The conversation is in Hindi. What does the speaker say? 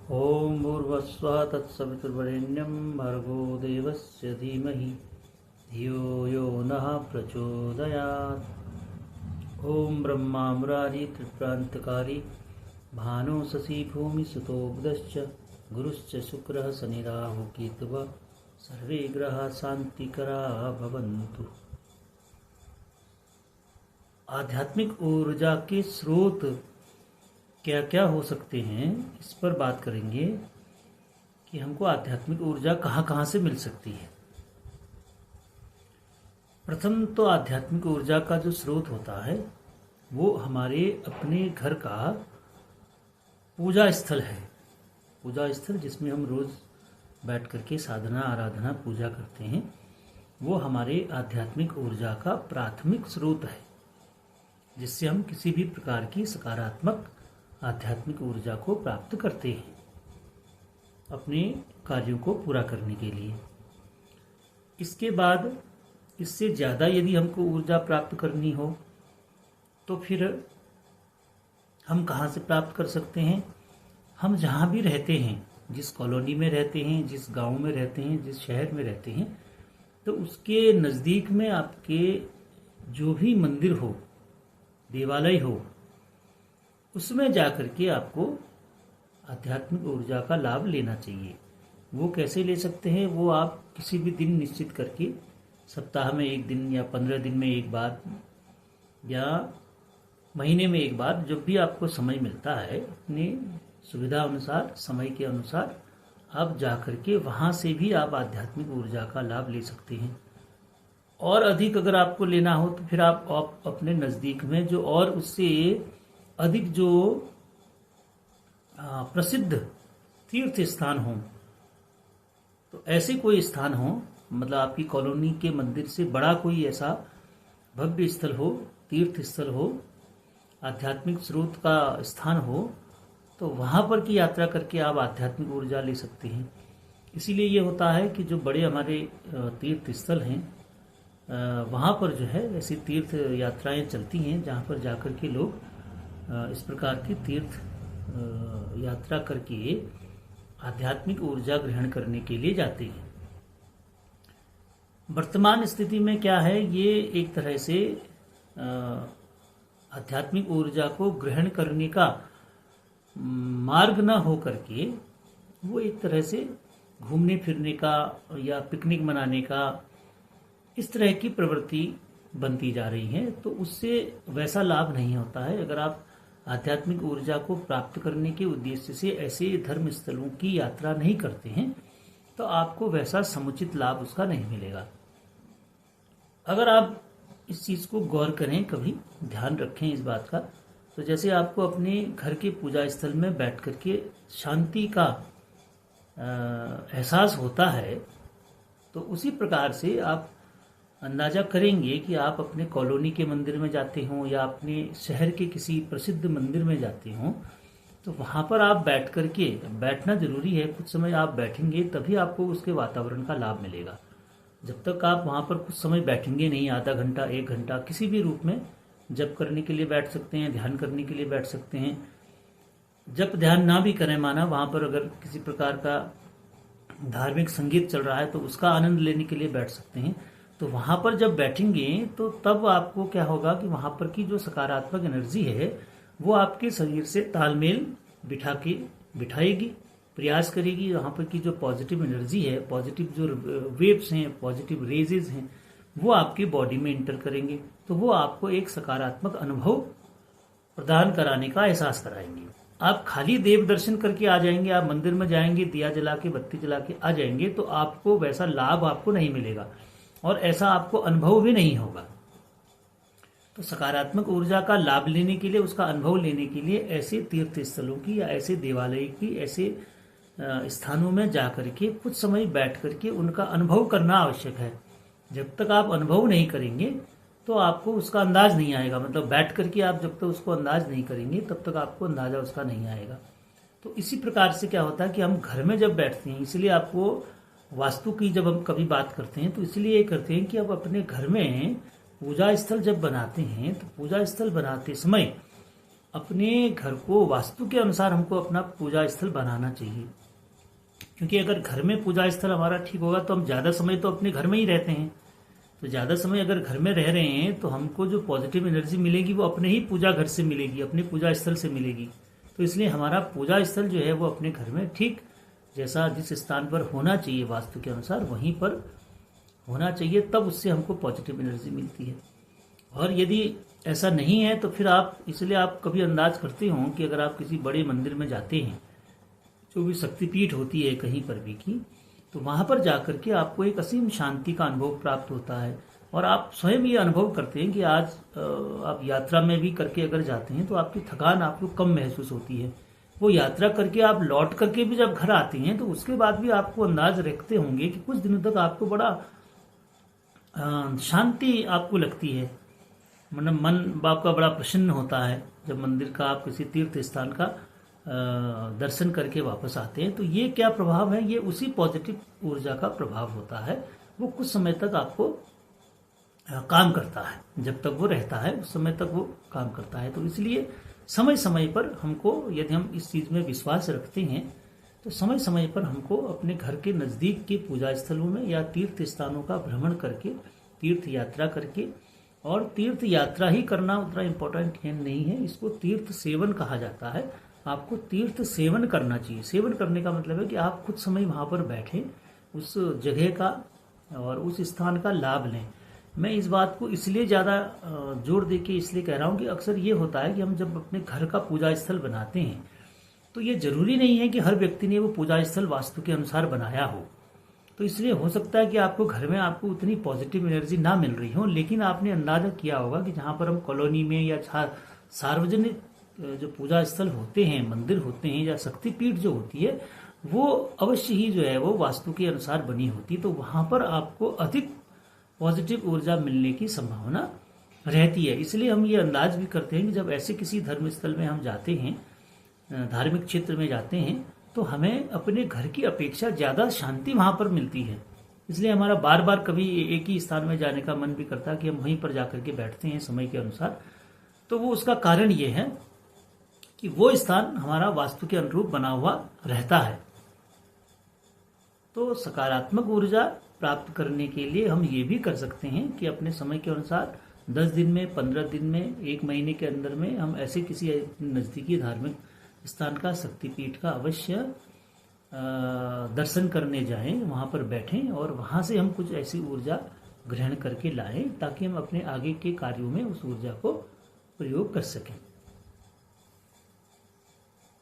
ओम भूर्भुवस्सुः तत्सवितुर्वरेण्यं भर्गो देवस्य धीमहि धियो यो नः प्रचोदयात्। ओम ब्रह्मा मुरारी त्रिप्रांतकारी भानु शशि भूमि सुतो बुधश्च गुरुश्च शुक्रः शनि राहु केतुः सर्वे ग्रहाः शांतिकरा भवन्तु। आध्यात्मिक ऊर्जा के स्रोत क्या क्या हो सकते हैं, इस पर बात करेंगे कि हमको आध्यात्मिक ऊर्जा कहाँ कहाँ से मिल सकती है। प्रथम तो आध्यात्मिक ऊर्जा का जो स्रोत होता है वो हमारे अपने घर का पूजा स्थल है। पूजा स्थल जिसमें हम रोज बैठ करके साधना आराधना पूजा करते हैं, वो हमारे आध्यात्मिक ऊर्जा का प्राथमिक स्रोत है, जिससे हम किसी भी प्रकार की सकारात्मक आध्यात्मिक ऊर्जा को प्राप्त करते हैं अपने कार्यों को पूरा करने के लिए। इसके बाद इससे ज़्यादा यदि हमको ऊर्जा प्राप्त करनी हो तो फिर हम कहाँ से प्राप्त कर सकते हैं। हम जहाँ भी रहते हैं, जिस कॉलोनी में रहते हैं, जिस गांव में रहते हैं, जिस शहर में रहते हैं, तो उसके नज़दीक में आपके जो भी मंदिर हो, देवालय हो, उसमें जाकर के आपको आध्यात्मिक ऊर्जा का लाभ लेना चाहिए। वो कैसे ले सकते हैं, वो आप किसी भी दिन निश्चित करके सप्ताह में एक दिन या 15 दिन में एक बार या महीने में एक बार, जब भी आपको समय मिलता है, अपनी सुविधा अनुसार समय के अनुसार आप जाकर के वहाँ से भी आप आध्यात्मिक ऊर्जा का लाभ ले सकते हैं। और अधिक अगर आपको लेना हो तो फिर आप अपने नज़दीक में जो और उससे अधिक जो प्रसिद्ध तीर्थ स्थान हो, तो ऐसे कोई स्थान हो, मतलब आपकी कॉलोनी के मंदिर से बड़ा कोई ऐसा भव्य स्थल हो, तीर्थ स्थल हो, आध्यात्मिक स्रोत का स्थान हो, तो वहाँ पर की यात्रा करके आप आध्यात्मिक ऊर्जा ले सकते हैं। इसीलिए ये होता है कि जो बड़े हमारे तीर्थ स्थल हैं, वहाँ पर जो है ऐसी तीर्थ यात्राएं चलती हैं, जहाँ पर जाकर के लोग इस प्रकार की तीर्थ यात्रा करके आध्यात्मिक ऊर्जा ग्रहण करने के लिए जाते हैं। वर्तमान स्थिति में क्या है, ये एक तरह से आध्यात्मिक ऊर्जा को ग्रहण करने का मार्ग न हो करके वो एक तरह से घूमने फिरने का या पिकनिक मनाने का, इस तरह की प्रवृत्ति बनती जा रही है। तो उससे वैसा लाभ नहीं होता है। अगर आप आध्यात्मिक ऊर्जा को प्राप्त करने के उद्देश्य से ऐसे धर्म स्थलों की यात्रा नहीं करते हैं, तो आपको वैसा समुचित लाभ उसका नहीं मिलेगा। अगर आप इस चीज़ को गौर करें, कभी ध्यान रखें इस बात का, तो जैसे आपको अपने घर के पूजा स्थल में बैठ करके शांति का एहसास होता है, तो उसी प्रकार से आप अंदाजा करेंगे कि आप अपने कॉलोनी के मंदिर में जाते हों या अपने शहर के किसी प्रसिद्ध मंदिर में जाते हों, तो वहाँ पर आप बैठ करके, बैठना जरूरी है, कुछ समय आप बैठेंगे तभी आपको उसके वातावरण का लाभ मिलेगा। जब तक आप वहाँ पर कुछ समय बैठेंगे नहीं, आधा घंटा 1 घंटा किसी भी रूप में जप करने के लिए बैठ सकते हैं, ध्यान करने के लिए बैठ सकते हैं। जप ध्यान ना भी करें, माना वहाँ पर अगर किसी प्रकार का धार्मिक संगीत चल रहा है तो उसका आनंद लेने के लिए बैठ सकते हैं। तो वहाँ पर जब बैठेंगे तो तब आपको क्या होगा कि वहाँ पर की जो सकारात्मक एनर्जी है वो आपके शरीर से तालमेल बिठाएगी, प्रयास करेगी। वहाँ पर की जो पॉजिटिव एनर्जी है, पॉजिटिव जो वेव्स हैं, पॉजिटिव रेजेस हैं, वो आपकी बॉडी में इंटर करेंगे, तो वो आपको एक सकारात्मक अनुभव प्रदान कराने का एहसास कराएंगे। आप खाली देव दर्शन करके आ जाएंगे, आप मंदिर में जाएंगे, दिया जला के, बत्ती जला के आ जाएंगे, तो आपको वैसा लाभ आपको नहीं मिलेगा और ऐसा आपको अनुभव भी नहीं होगा। तो सकारात्मक ऊर्जा का लाभ लेने के लिए, उसका अनुभव लेने के लिए ऐसे तीर्थ स्थलों की या ऐसे देवालय की, ऐसे स्थानों में जाकर के कुछ समय बैठ करके उनका अनुभव करना आवश्यक है। जब तक आप अनुभव नहीं करेंगे तो आपको उसका अंदाज नहीं आएगा। मतलब बैठ करके आप जब तक उसको अंदाज नहीं करेंगे तब तक आपको अंदाजा उसका नहीं आएगा। तो इसी प्रकार से क्या होता है कि हम घर में जब बैठते हैं, इसलिए आपको वास्तु की जब हम कभी बात करते हैं तो इसलिए ये करते हैं कि अब अपने घर में पूजा स्थल जब बनाते हैं तो पूजा स्थल बनाते समय अपने घर को वास्तु के अनुसार हमको अपना पूजा स्थल बनाना चाहिए। क्योंकि अगर घर में पूजा स्थल हमारा ठीक होगा तो हम ज़्यादा समय तो अपने घर में ही रहते हैं। तो ज़्यादा समय अगर घर में रह रहे हैं तो हमको जो पॉजिटिव एनर्जी मिलेगी वो अपने ही पूजा घर से मिलेगी, अपने पूजा स्थल से मिलेगी। तो इसलिए हमारा पूजा स्थल जो है वो अपने घर में ठीक जैसा जिस स्थान पर होना चाहिए वास्तु के अनुसार वहीं पर होना चाहिए, तब उससे हमको पॉजिटिव एनर्जी मिलती है। और यदि ऐसा नहीं है तो फिर आप इसलिए आप कभी अंदाज करते हो कि अगर आप किसी बड़े मंदिर में जाते हैं, जो भी शक्तिपीठ होती है कहीं पर भी की, तो वहाँ पर जाकर के आपको एक असीम शांति का अनुभव प्राप्त होता है। और आप स्वयं ये अनुभव करते हैं कि आज आप यात्रा में भी करके अगर जाते हैं तो आपकी थकान आपको कम महसूस होती है। वो यात्रा करके आप लौट करके भी जब घर आते हैं तो उसके बाद भी आपको अंदाज रखते होंगे कि कुछ दिनों तक आपको बड़ा शांति आपको लगती है, मतलब मन आपका बड़ा प्रसन्न होता है जब मंदिर का आप किसी तीर्थ स्थान का दर्शन करके वापस आते हैं। तो ये क्या प्रभाव है, ये उसी पॉजिटिव ऊर्जा का प्रभाव होता है। वो कुछ समय तक आपको काम करता है, जब तक वो रहता है उस समय तक वो काम करता है। तो इसलिए समय समय पर हमको, यदि हम इस चीज़ में विश्वास रखते हैं तो समय समय पर हमको अपने घर के नज़दीक के पूजा स्थलों में या तीर्थ स्थानों का भ्रमण करके, तीर्थ यात्रा करके, और तीर्थ यात्रा ही करना उतना इम्पोर्टेंट नहीं है, इसको तीर्थ सेवन कहा जाता है। आपको तीर्थ सेवन करना चाहिए। सेवन करने का मतलब है कि आप कुछ समय वहाँ पर बैठें, उस जगह का और उस स्थान का लाभ लें। मैं इस बात को इसलिए ज़्यादा जोर दे के इसलिए कह रहा हूँ कि अक्सर ये होता है कि हम जब अपने घर का पूजा स्थल बनाते हैं तो ये जरूरी नहीं है कि हर व्यक्ति ने वो पूजा स्थल वास्तु के अनुसार बनाया हो। तो इसलिए हो सकता है कि आपको घर में आपको उतनी पॉजिटिव एनर्जी ना मिल रही हो, लेकिन आपने अंदाजा किया होगा कि जहाँ पर हम कॉलोनी में या सार्वजनिक जो पूजा स्थल होते हैं, मंदिर होते हैं या शक्तिपीठ जो होती है, वो अवश्य ही जो है वो वास्तु के अनुसार बनी होती है। तो वहाँ पर आपको अधिक पॉजिटिव ऊर्जा मिलने की संभावना रहती है। इसलिए हम ये अंदाज भी करते हैं कि जब ऐसे किसी धर्म स्थल में हम जाते हैं, धार्मिक क्षेत्र में जाते हैं, तो हमें अपने घर की अपेक्षा ज़्यादा शांति वहाँ पर मिलती है। इसलिए हमारा बार बार कभी एक ही स्थान में जाने का मन भी करता है कि हम वहीं पर जाकर के बैठते हैं समय के अनुसार। तो वो उसका कारण ये है कि वो स्थान हमारा वास्तु के अनुरूप बना हुआ रहता है। तो सकारात्मक ऊर्जा प्राप्त करने के लिए हम ये भी कर सकते हैं कि अपने समय के अनुसार 10 दिन में, 15 दिन में, 1 महीने के अंदर में हम ऐसे किसी नज़दीकी धार्मिक स्थान का, शक्तिपीठ का अवश्य दर्शन करने जाएं, वहाँ पर बैठें और वहाँ से हम कुछ ऐसी ऊर्जा ग्रहण करके लाएं ताकि हम अपने आगे के कार्यों में उस ऊर्जा को प्रयोग कर सकें।